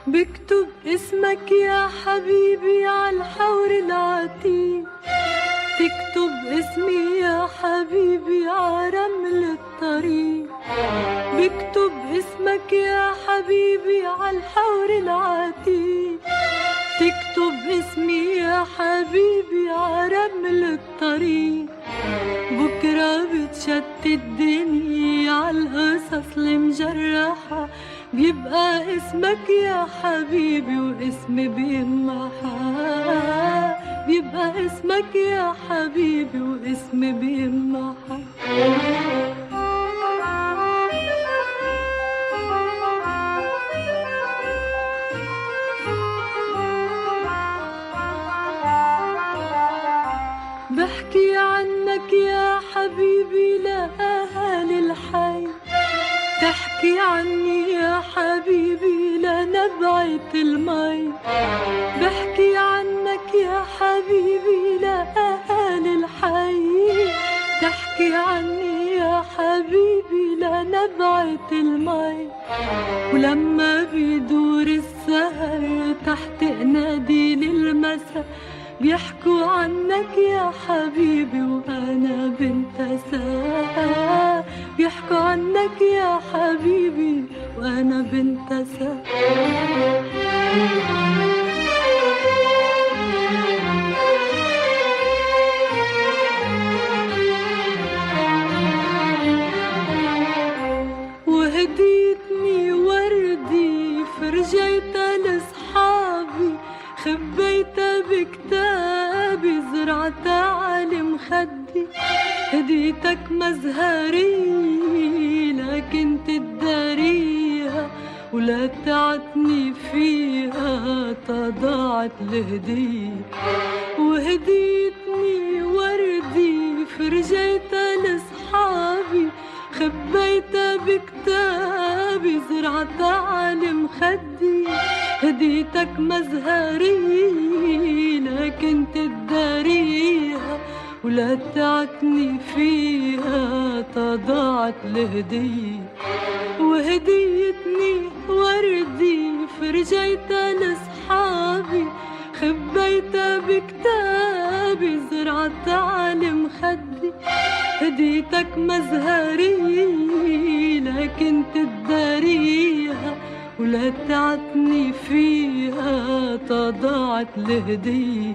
بكتب اسمك يا حبيبي عالحور العتيق، تكتب اسمي يا حبيبي عرمل الطريق. بكتب اسمك يا حبيبي عالحور العتيق، تكتب اسمي يا حبيبي عرمل الطريق. بكرة بتشتت الدنيا عالقصص المجرحة، بيبقى اسمك يا حبيبي واسمي بيمحى. بيبقى اسمك يا حبيبي واسمي بيمحى. بحكي عنك يا حبيبي لأهالي الحي، تحكي عني يا حبيبي لنبعة المي. بحكي عنك يا حبيبي لأهالي الحي، تحكي عني يا حبيبي لنبعة المي. ولما بيدور السهر تحت قناديل المساء، بيحكوا عنك يا حبيبي وأنا بنت ساعة. بيحكوا عنك يا حبيبي وأنا بنت ساعة. وهديتني وردي فرجيتها لصحابي، خبيتها بكتابي زرعتها على مخدي. هديتك مزهري لكن تداريها، ولا تعتني فيها تضاعت الهدية. وهديتني وردي فرجيتها لصحابي، خبيتها بكتابي زرعتها على مخدي. هديتك مزهري لكن تداريها، ولا تعتني فيها تضاعت الهدية. وهديتني وردي فرجيتها لصحابي، خبيتها بكتابي زرعتها على مخدي. هديتك مزهري لكن تداريها، ولا تعتني فيها تضاعت الهدية.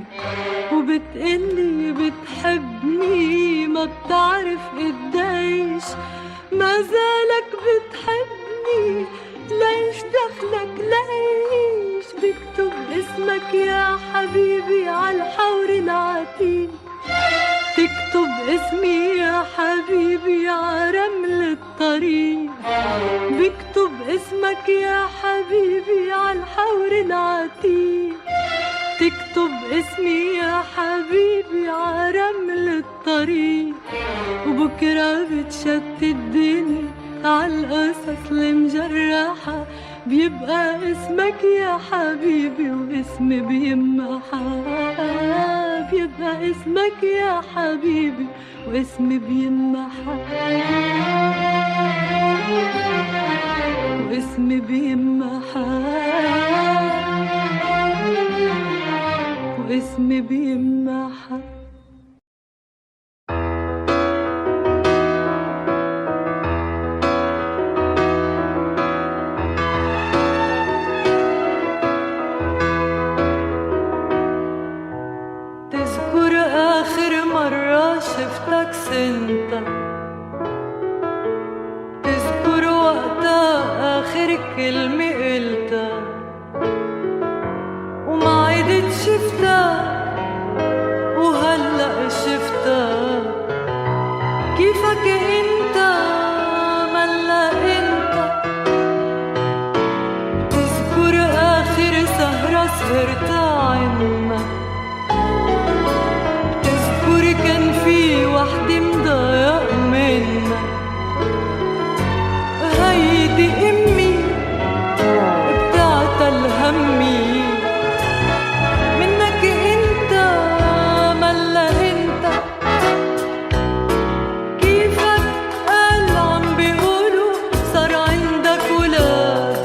وبتقلي بتحبني ما بتعرف قديش، ما زالك بتحبني ليش دخلك ليش. بكتب اسمك يا حبيبي عالحور العتيق، تكتب اسمي يا حبيبي عرمل الطريق. بكتب اسمك يا حبيبي عالحور العتيق، تكتب اسمي يا حبيبي عرمل الطريق. وبكرة بتشتت الدنيا عالقصص المجرحة، بيبقى اسمك يا حبيبي واسمي بيمحى. بيبقى اسمك يا حبيبي واسمي بيمحى. واسمي بيمحى. واسمي بيمحى. تذكر آخر مرة شفتك سنتك، تذكر وقتها آخر كلمة قلتها. شفتك وهلأ شفتك كيفك انت ملا انت. تذكر اخر سهرة سهرتها عنا، تذكر كان في وحدة مضايق منا. هيدي امي بتعتل همي منك انت ملا انت. كيفك قال عم بيقولوا صار عندك ولاد،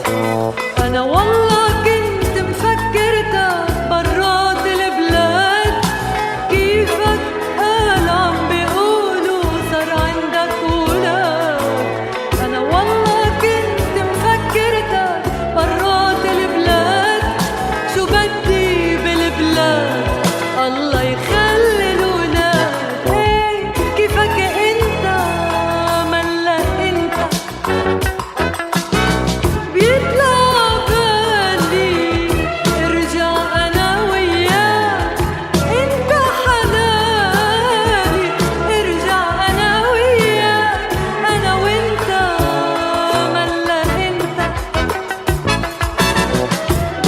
انا والله كنت مفكرتك برات البلاد. كيفك قال عم بيقولوا صار عندك ولاد، انا والله كنت مفكرتك برات البلاد. شو بدي بالبلاد الله يخلي الولاد. ايه كيفك انت ملا انت. بيطلع بالي ارجع انا وياك، انت حناني ارجع انا وياك، انا وانت ملا انت.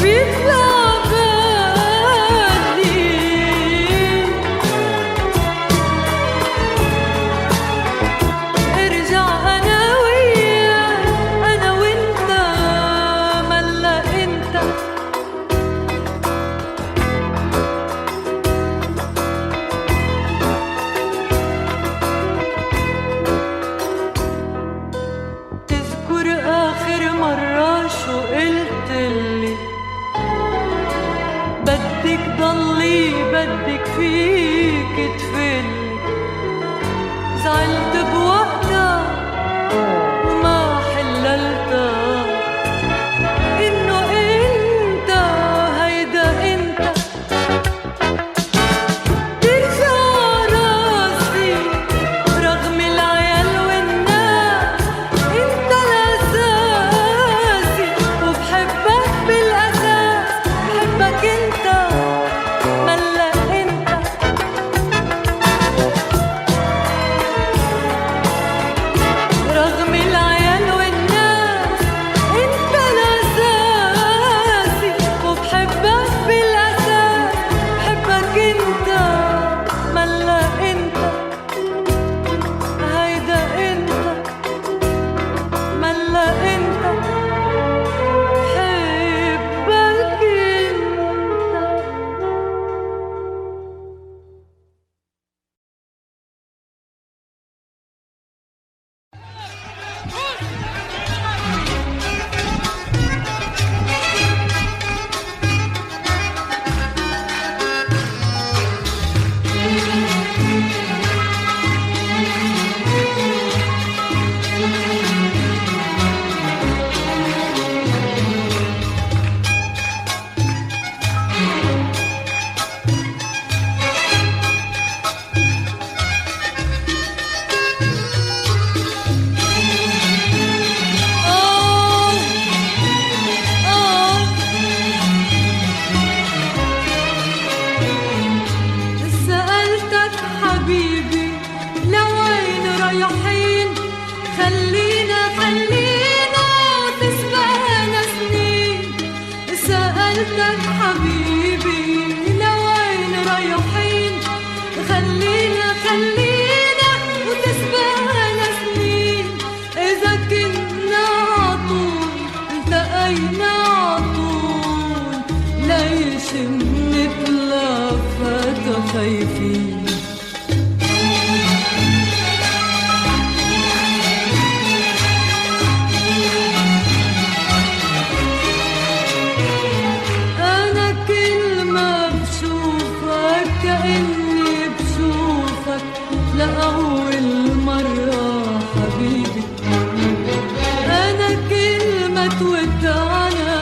بيطلع بالي ارجع انا وياك، انا وانت ملا انت. تذكر اخر مرة شو قلتلي؟ بدك ضلي بدك فيك تفلي. زعلت بوقتها وما حللتها انه انت هيدا انت. ترجع راسي رغم العيال والناس، انت الاساسي وبحبك بالاساس. بحبك انت ملا انت. رغم العيال والناس انت الاساسي وبحبك بالاساس. بحبك انت ملا انت. هيدا انت ملا انت. بحبك انت. سألتك حبيبي لوين رايحين؟ خلينا تسبقنا سنين. سألتك حبيبي لوين رايحين؟ خلينا وتسبقنا سنين. إذا كنا عطول التقينا عطول، ليش نتلفت خايفين؟ أنا كل ما بشوفك كأني بشوفك لأول مرة حبيبي. أنا كل ما تودعنا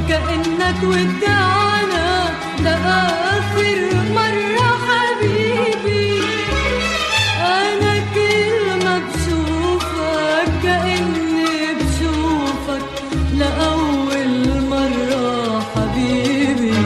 كأنك ودعنا لآخر مرة حبيبي. أنا كل ما بشوفك كأني بشوفك لأول مرة حبيبي.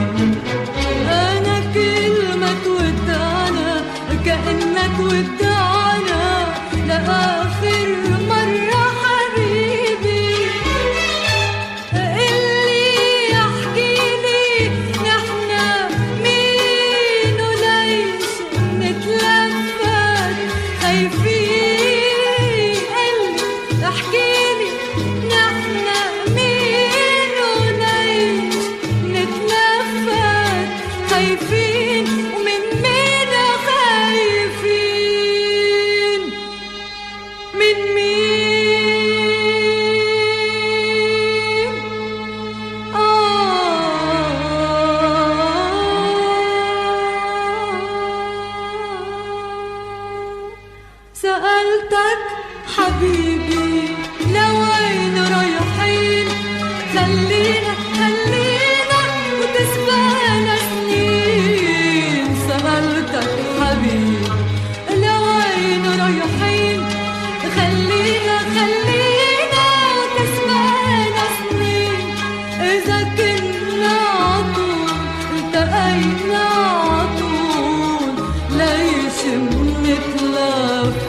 سكننا عطول التقينا عطول ليش منتلفت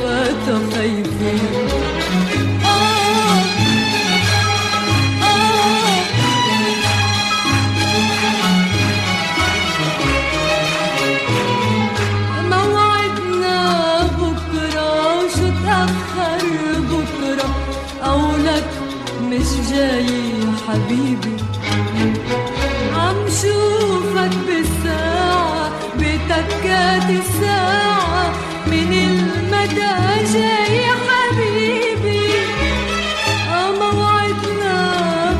خايفين موعدنا بكرة شو تأخر بكرة قولك مش جاي حبيبي عم شوفك بالساعة بتكات الساعة من المدى جاي حبيبي موعدنا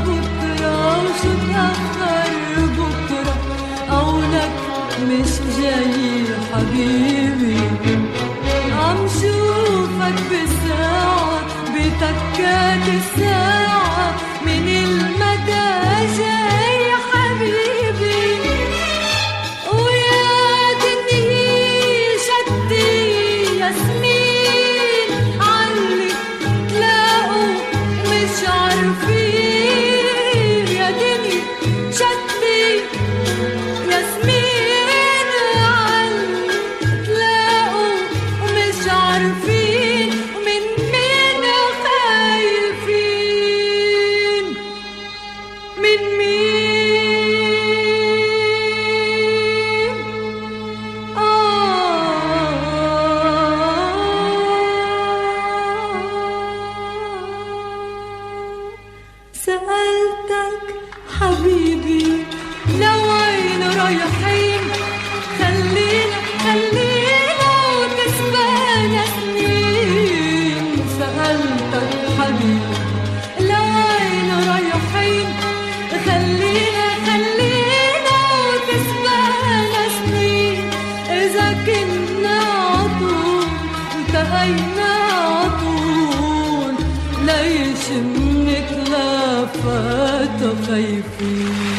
بكرة وشو تأخر بكرة قولك مش جاي حبيبي عم شوفك بالساعة بتكات الساعة من المدى جاي حبيبي ويا دنيا شدي ياسمين علي تلاقوا مش عارفين يا دنيا شدي ياسمين علي تلاقوا مش عارفين ومن مين خايفين من مين سألتك حبيبي لوين رايحين خلينا وتسبقنا سنين سألتك حبيبي لوين رايحين خلينا وتسبقنا سنين إذا كنا عطول التقينا عطول ليش منتلفت خايفين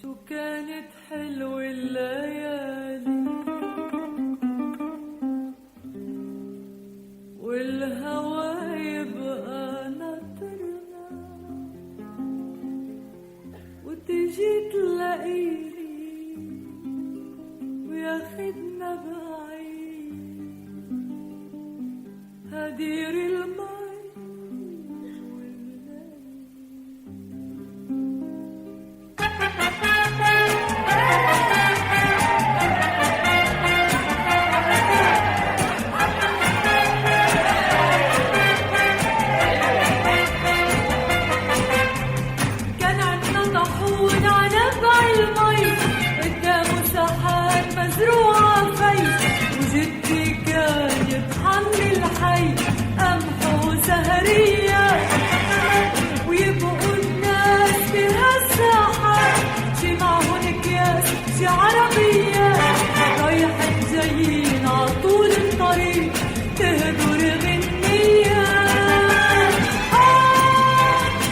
شو كانت حلوة الليالي والهوى يبقى ناطرنا وتجي تلاقيني وياخدنا بعيد هدير المي مزروعة في وجدي كان يتحمل حي قمح وسهرية ويبقوا الناس في هالساحة شي معهن اكياس شي عربية رايحين جايين عطول الطريق تهدر غنية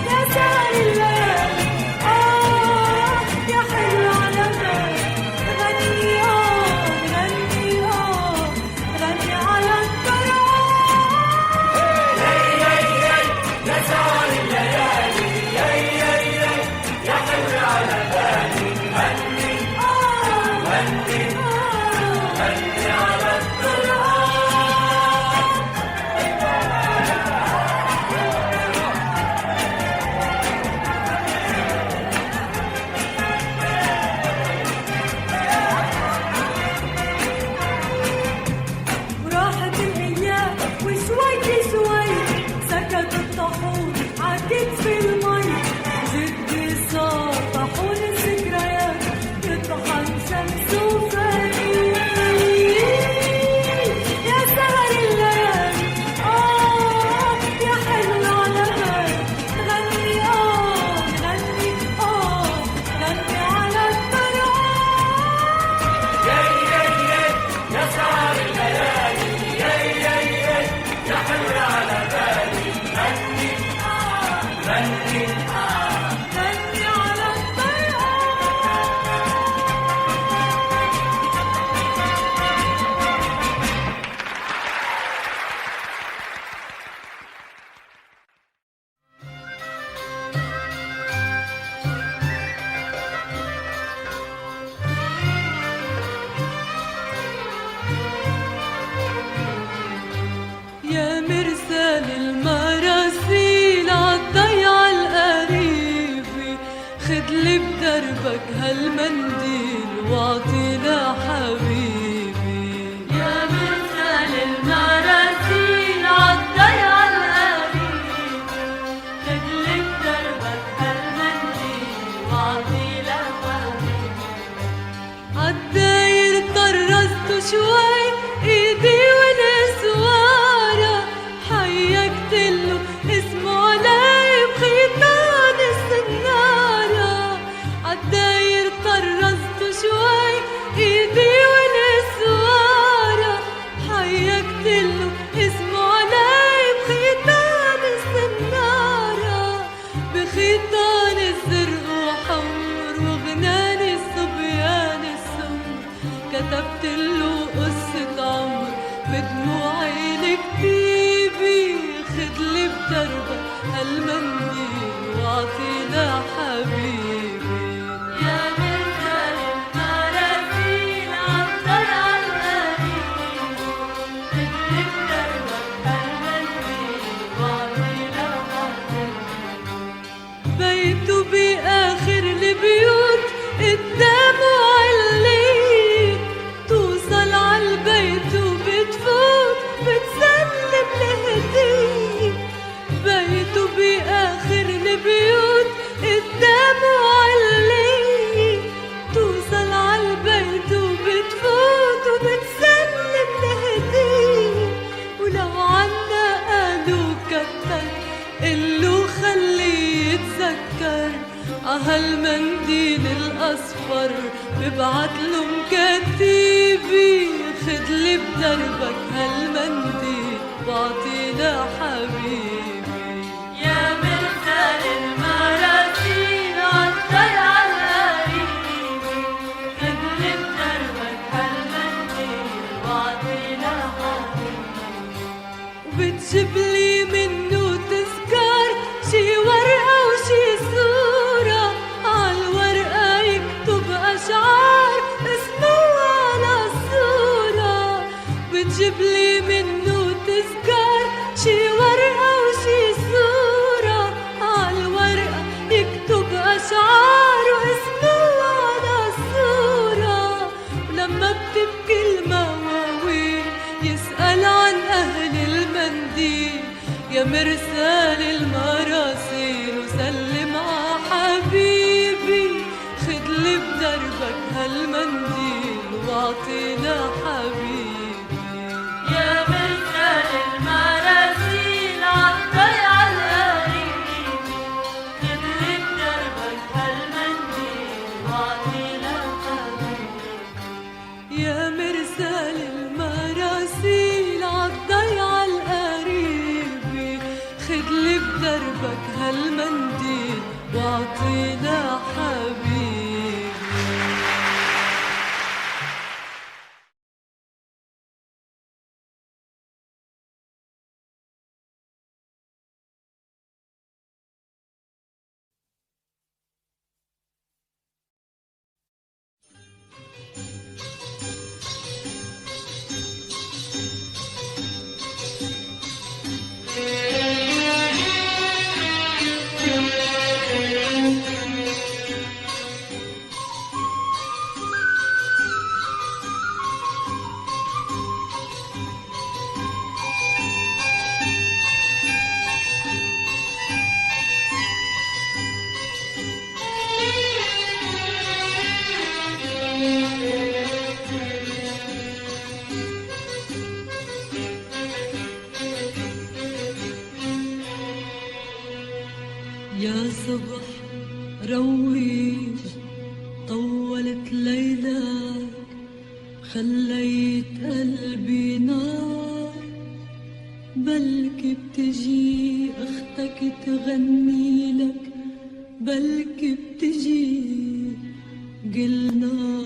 يا سهر الليل يا حلو على بال غني غني على الطريق يا سهر الليالي يا حلو على بالي غني غني غني على الطريق وراحت الايام وشوي شوي سكت الطاحون عكت في المي جدي صار طاحون الذكريات يطحن شمس وفاني يا سهر الليالي يا حلو على بال غني غني غني على الطريق يا سهر الليالي يا حلو على بالي غني غني غني على الطريق يا مرسال المراسيل عالضيعة القريبة خدلي بدربك هالمنديل واعطي لحبيبي يا مرسال المراسيل عالضيعة القريبة خدلي بدربك هالمنديل واعطي لحبيبي عالداير طرزت شوي ايدي ونسوارة حيكتله اسمه علي بخيطان السنارة عالداير طرزت شوي ايدي ونسوارة حيكتله اسمه علي بخيطان السنارة بخيطان الزرق وحمر وغنان الصبيان السمر كتبت له قصة عمر بدموعي الكتيبي خدلي بدربك هالمنديل واعطي لحبيبي يا مرسال المراسيل عالضيعة القريبة خدلي بدربك هالمنديل واعطي لحبيبي بيته بآخر البيوت قدامه عليت توصل عالبيت وبتفوت بتسلم لهدية بيته بآخر البيوت قدامه عليت توصل عالبيت وبتفوت وبتسلم لهدية ولو عنا قالوا كتر قلو خليه يتذكر عهالمنديل الأصفر ببعتله مكتيبي خدلي بدربك هالمنديل بعطي لحبيبي يا مرسال المراسيل عالطير عالقريبي خدلي بدربك هالمنديل واعطي لحبيبي وبتجيبلي منه تذكار شي ورقة وشي صورة عالورقة يكتب أشعار اسمه على الصورة بتجيبلي منه تذكار شي ورقة وشي صورة عالورقة يكتب أشعار واسمه على الصورة ولما بتبكي المواويل يسأل عن أهل المنديل يا مرسال المراسيل وسلم ع حبيبي خدلي بدربك هالمنديل واعطي لحبيبي يا مرسال المراسيل عالطير عالقريبي خدلي بدربك هالمنديل واعطي لحبيبي يا مرسال المراسيل عالطير عالقريبي خدلي بدربك هالمنديل واعطي لحبيبي يا صبح رويج طولت ليلك خليت قلبي نار بلكي بتجي اختك تغني لك بلكي بتجي قلنا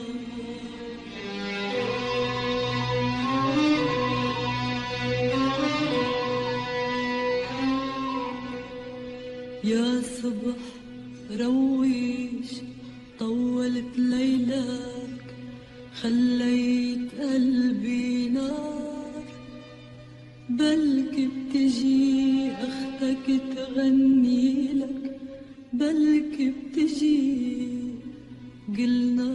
يا صبح رويش طولت ليلك خليت قلبي نار بلكي بتجي اختك تغني لك بلكي بتجي قلنا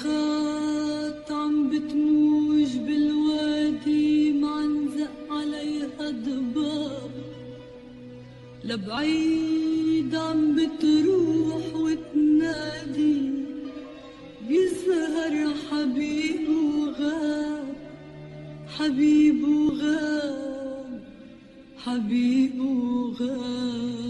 صرخات عم بتموج بالوادي معنزق عليها ضباب لبعيد عم بتروح وتنادي بيظهر حبيب وغاب حبيب وغاب حبيب وغاب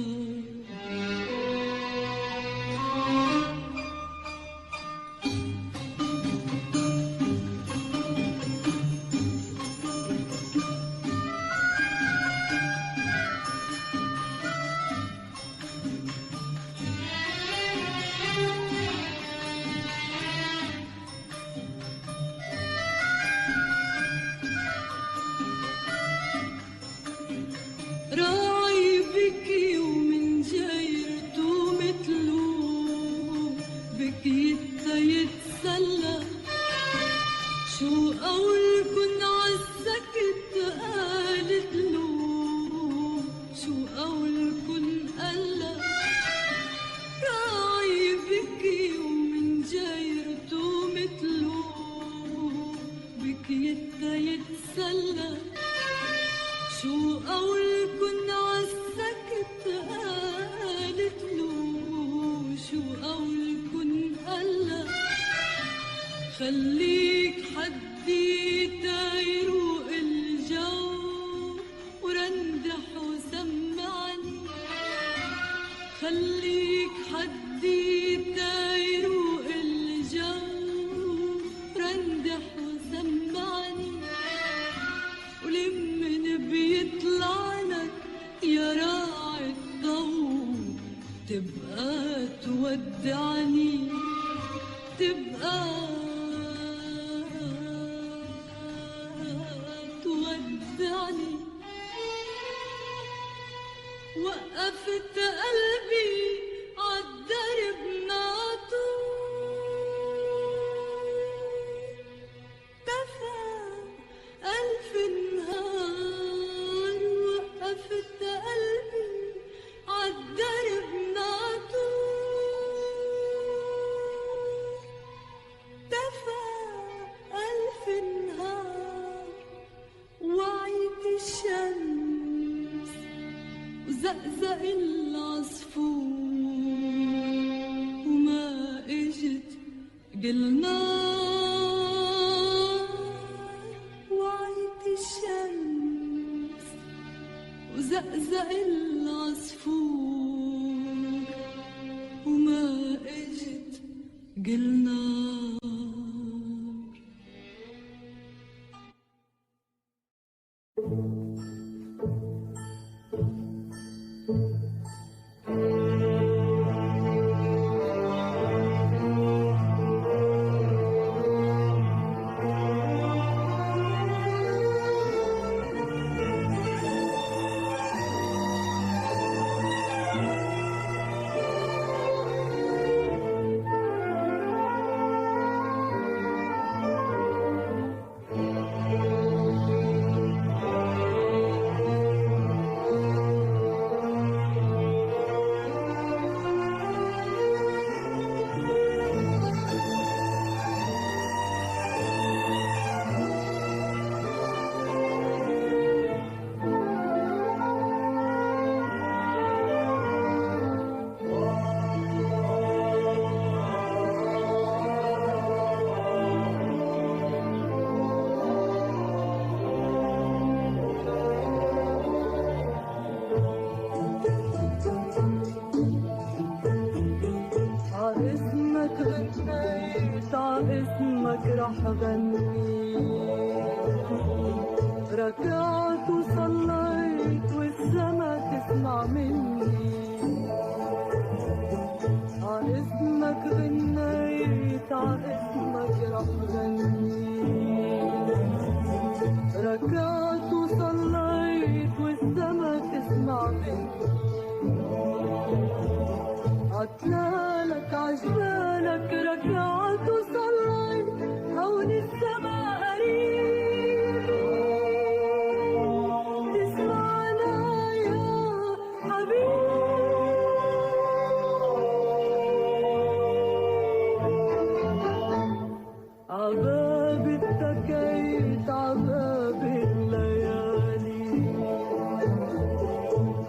راعي بكي ومن جايرته متلو بكي يتسلى شو قولكن عالسكت قالت له شو قولكن قالا راعي بكي ومن جايرته متلو بكي يتسلى شو قولكن عالسكت قالت له شو قولكن قالا خليك حدي تيروق الجو ورندح وسمعني خليك حدي تودعني تبقى تودعني. وقفت قلبي عالدرب ناطور دفى ألف نهار. وقفت قلبي عالدرب ناطور دفى ألف نهار. وعيت الشمس وزقزق العصفور وما اجت قلنا. وعيت الشمس وزقزق العصفور وما اجت قلنا. اسمك رح غني. ركعت وصليت والسما تسمع مني. اسمك غنيت اسمك رح غني. ركعت وصليت والسما تسمع مني. عتلالك عجبالك ركعت وصليت هون السما قريب. تسمعنا يا حبيب. عباب اتكيت عباب الليالي.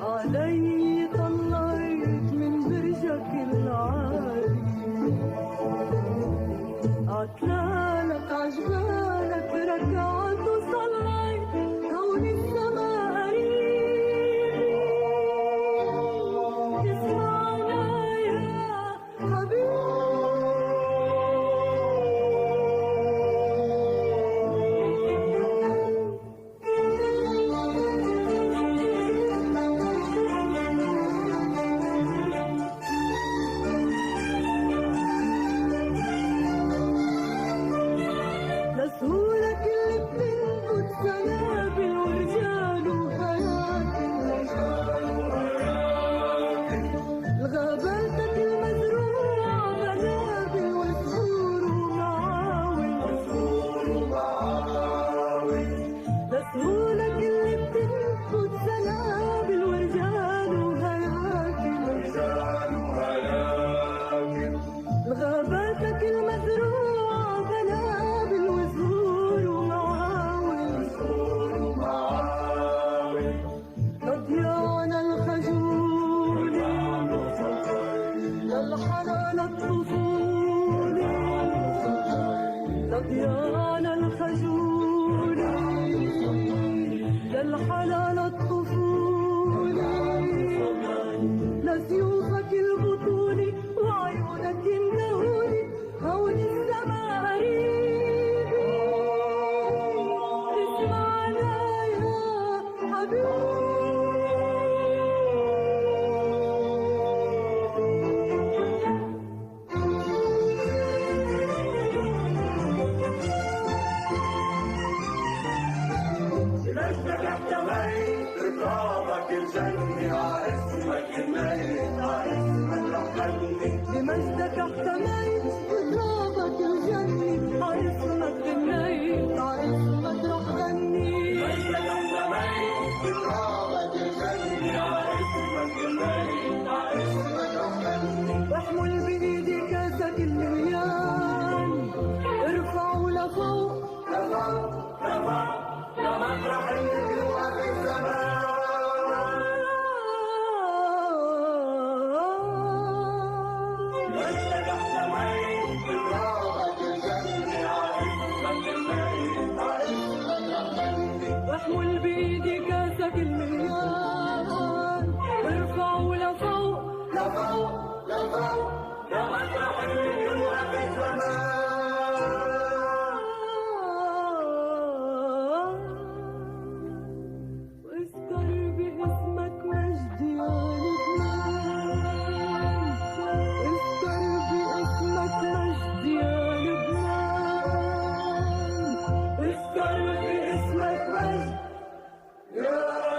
علي طليت من برجك العالي. عتلالك عجبالك ركعت وصليت هون السما قريب. تسمعنا يا حبيب. لسهولك اللي بتنقد سنابل ورجال وحياة. لغاباتك المزروعة بنابل وزهور ومعاول. لسهولك اللي بتنقد سنابل ورجال وهياكل. لغاباتك المزروعة بنابل وزهور ومعاول. لضيانا الخجول للحنان الطفولي. لضيانا الخجول للحنان الطفولي. لسيوفك البطولي وعيونك النهولي هون السما قريب. تسمعنا يا حبيب. مجدك احتميت بترابك الجني عايصمك غنيت عايصمك رح غني مجدك احتميت بترابك الجني عايصمك غنيت عايصمك رح غني واحمل بإيدي كاسك المليان ارفعوا لفوق لفوق لفوق لمطرح النجوى في السماء واحمل بإيدي كاسك المليان ارفعوا لفوق لفوق لفوق لمطرح النجوى في السماء واذكر باسمك مجد يا لبنان اذكر باسمك مجد يا لبنان اذكر باسمك مجد يا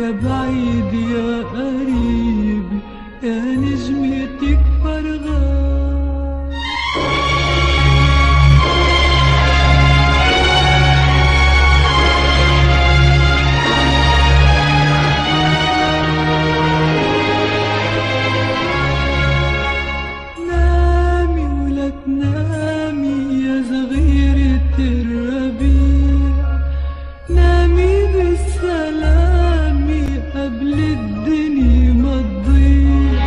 يا بعيد يا قريب يا نجمتك فرغان. نامي ولا تنامي يا صغيرة الربيع، نامي بالسلام قبل الدنيا ما تضيع.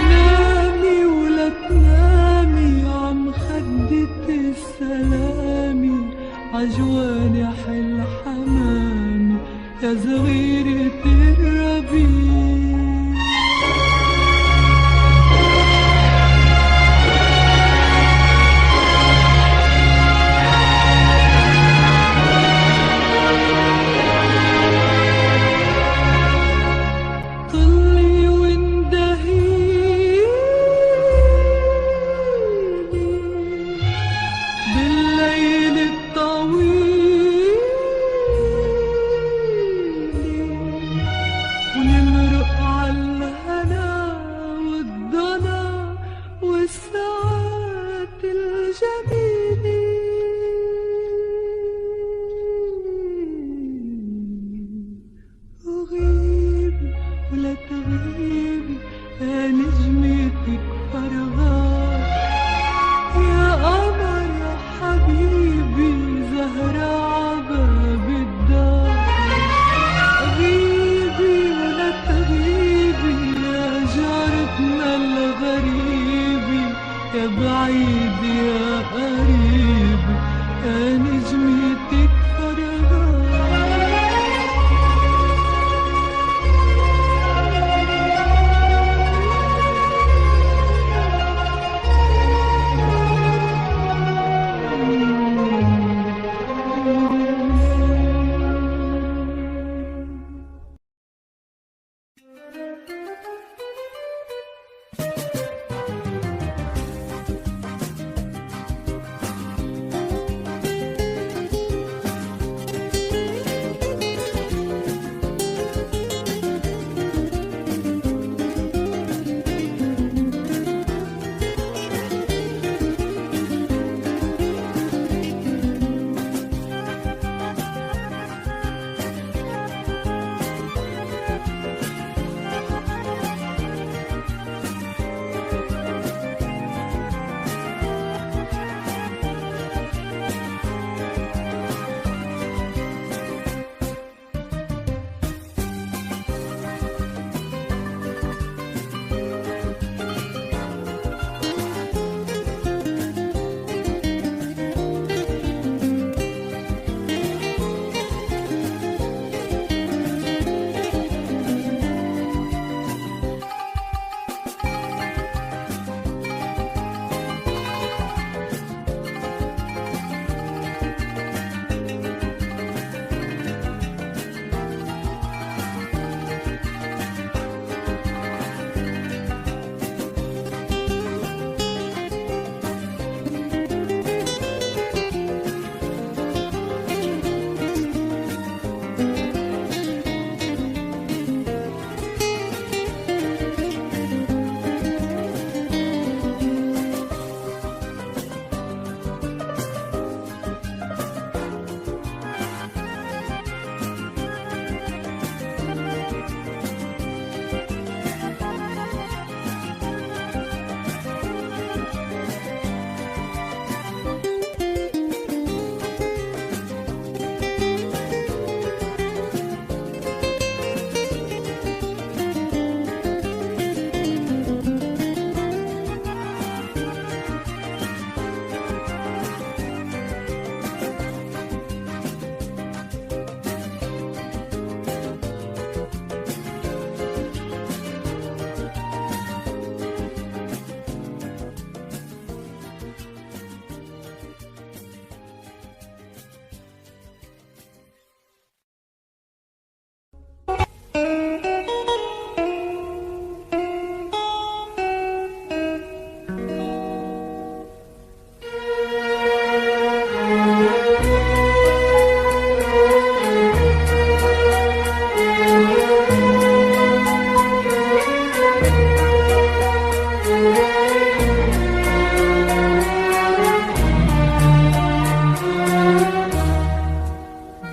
نامي ولا تنامي عم خدة السلامي عجوانح الحمامي يا صغيرة الربيع. طلي واندهيلي بالليل الطويل،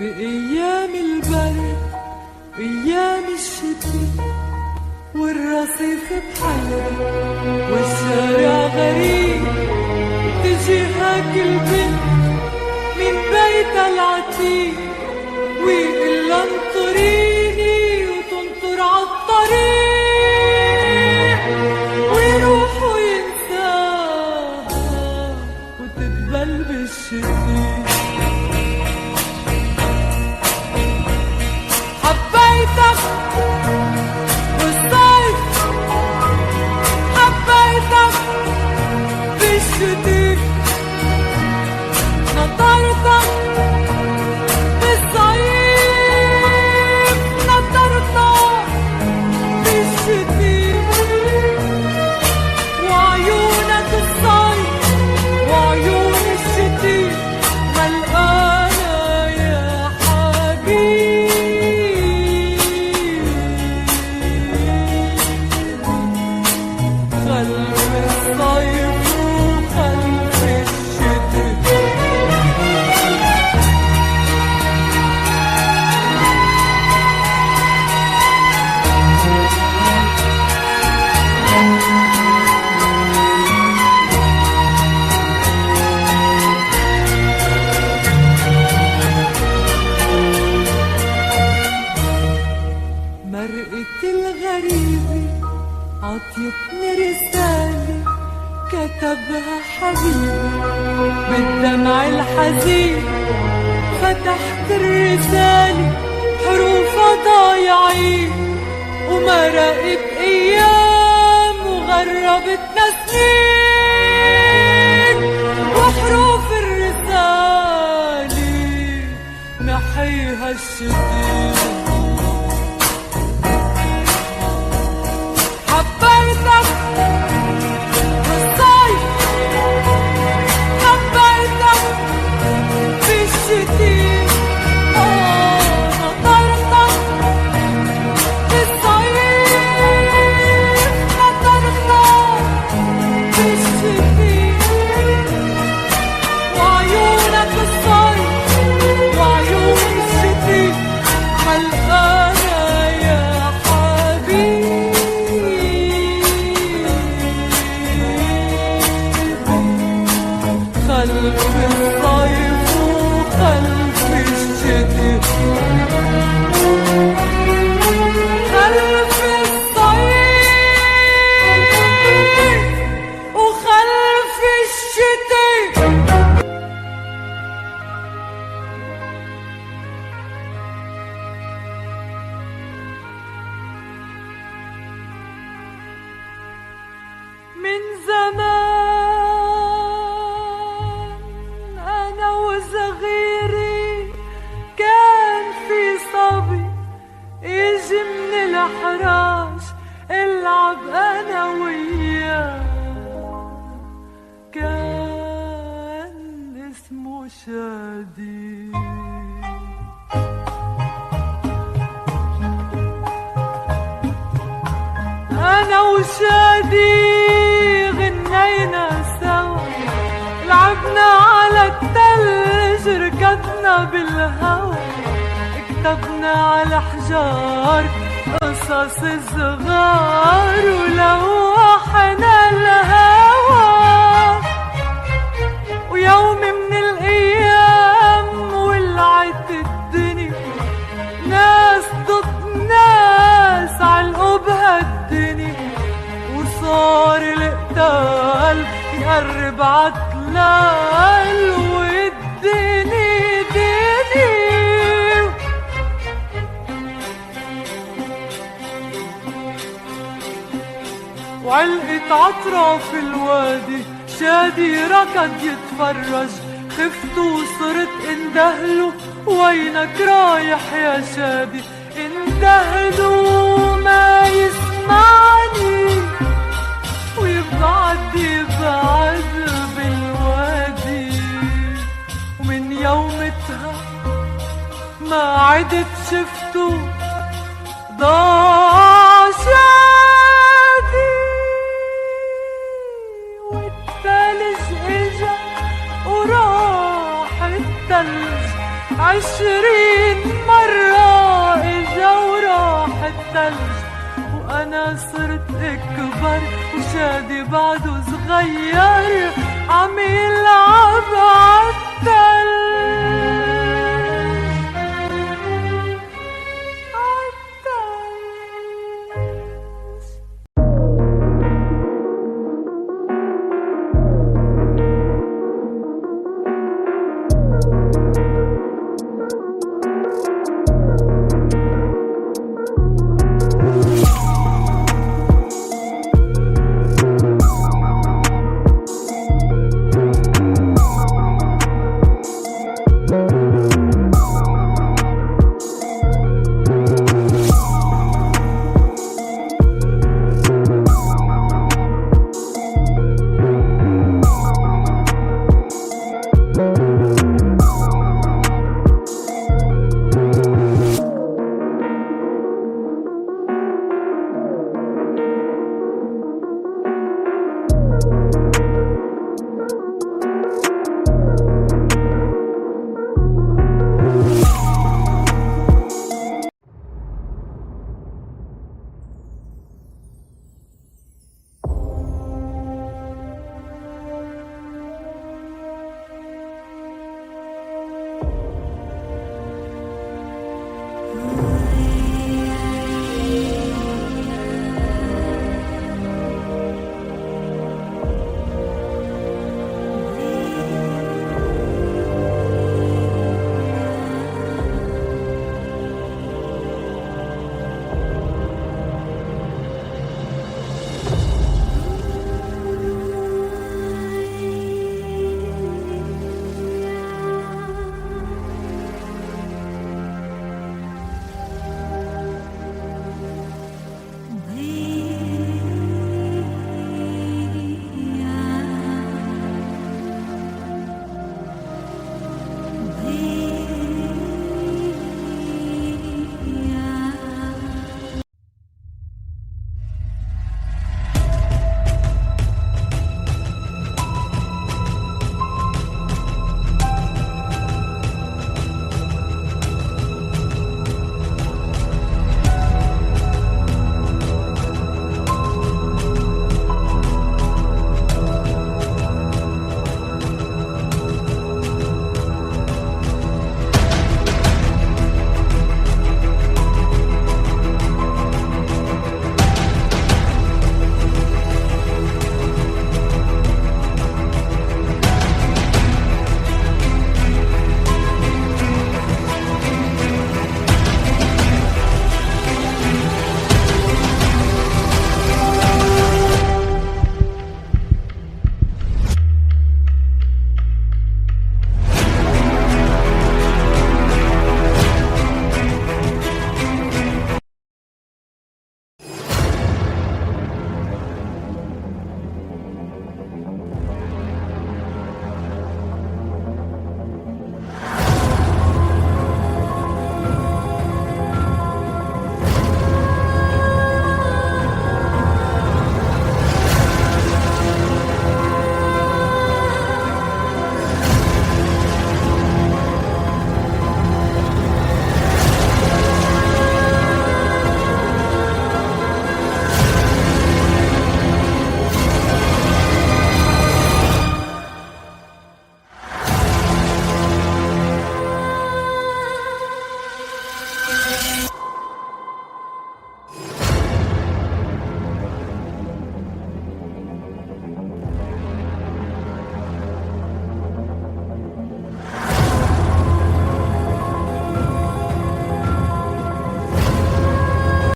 بأيام البرد أيام الشتاء والرصيف بحلق والشارع غريب تجيها كل بنت من بيتها العتيق ويقلها انطريني وتنطر عالطريق ويروح وينساها وتدبل بالشتاء. حبيتك بالصيف حبيتك بالشتاء نطرتك بالصيف نطرتك بالشتاء وعيونك الصيف وعيون الشتاء ملقانة يا حبيبي عطيتني رسالة كتبها حبيبي بالدمع الحزين فتحت الرسالة حروفها ضايعين ومرقت أيام وغربتنا سنين وحروف الرسالة محيها الشتاء. حبيتك بالصيف حبيتك بالشتاء نطرتك بالصيف نطرتك بالشتاء وعيونك الصيف وعيون الشتاء ملقانة يا حبيبي خلف الصيف وخلف الشتاء خلف الصيف وخلف الشتاء. من زمان أنا وصغيري كان في صبي يجي من الحراش العب أنا وياه كان اسمه شادي. أنا وشادي غنينا سوا لعبنا على التلج ركضنا بالهوا كتبنا على حجار قصص صغار ولوحنا الهوا ويوم من الأيام ولعت الدنيا ناس ضد ناس علقوا بهالدنيا وصار القتال يقرب عطلال والدنيا دنيا وعلقت عطرة في الوادي شادي ركض يتفرج خفت وصرت اندهله وينك رايح يا شادي اندهله ما يسمعني ويبعد بالوادي ومن يومتها ما عدت شفته ضاع شادي والتلج اجا وراح التلج 20 مرة اجا وراح التلج، وانا صرت اكبر وشادي بعده صغير عم يلعب عالتلج.